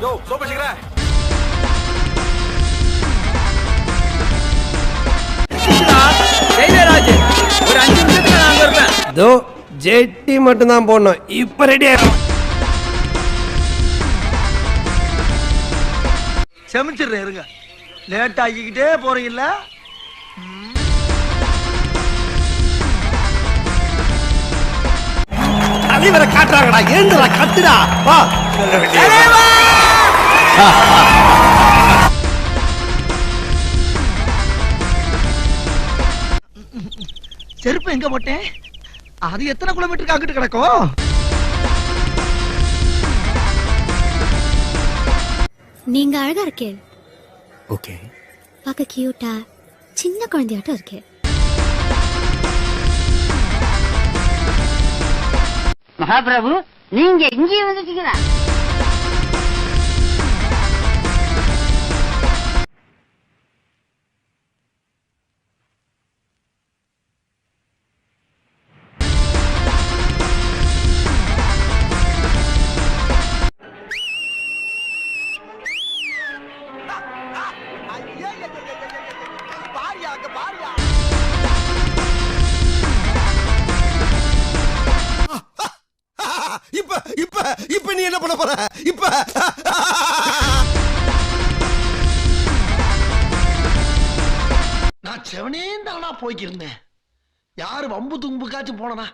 யோ சோபேஷ்கரே ஜெயராஜ் ஒரு 5 நிமிஷத்துல நான் அங்க இருப்பேன். தோ ஜெட்டி மட்டும் தான் போடணும். இப்ப ரெடி ஆயிடும். செமிச்சிடுறேன் இருங்க. லேட் ஆகிக்கிட்டே போறீங்கல்ல. தலைவரை காட்டுறாங்கடா. ஏந்துடா கத்துடா. வா. செருப்பு எங்க போட்டேன்? அது எத்தனை கிலோமீட்டருக்கு அங்கிட்டு கிடக்கும்? நீங்க அழகா இருக்கே. ஓகே. பார்க்க கியூட்டா சின்ன குழந்தையாட்டம் இருக்கே. மகாபிரபு நீங்க இங்கே வந்துட்டீங்களா? இப்ப நீ என்ன பண்ண போற? இப்ப நான் செவனேந்தானா போய்க்கிருந்தேன். யாரு வம்பு தும்புக்காச்சும் போனனா?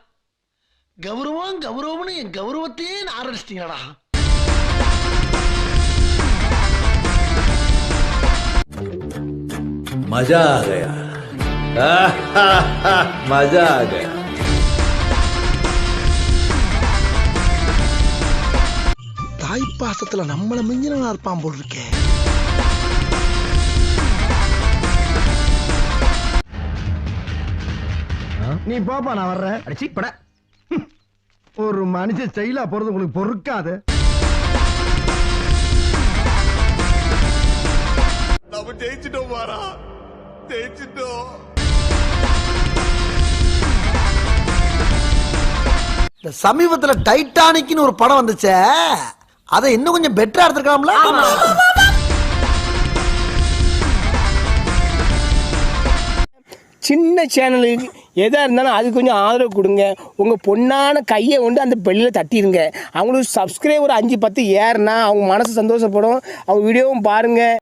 கௌரவம் கௌரவம்னு என் கௌரவத்தையே ஆரம்பிச்சிட்டீங்களா? मजा आ गया मजा आ गया தாய்ப்பாசத்துல நம்மள மிஞ்சினா இருப்பான் போல் இருக்கே. நீ பாப்பா நான் வர்றேன். அடிச்சி பட. ஒரு மனுஷன் ஸ்டைலா போறது உங்களுக்கு பொறுக்காது. நம்ம ஜெயிச்சிட்டோம் மாறா ஜெயிச்சிட்டோம். இந்த சமீபத்துல டைட்டானிக்னு ஒரு படம் வந்துச்சே, அதை இன்னும் கொஞ்சம் பெட்டரா எடுத்துக்கலாம்ல. சின்ன சேனலுக்கு எதாக இருந்தாலும் அது கொஞ்சம் ஆதரவு கொடுங்க. உங்கள் பொண்ணான கையை கொண்டு அந்த பெல்லில் தட்டிடுங்க. அவங்களுக்கு சப்ஸ்கிரைபர் 5-10 ஏறுனா அவங்க மனசு சந்தோஷப்படும். அவங்க வீடியோவும் பாருங்கள்.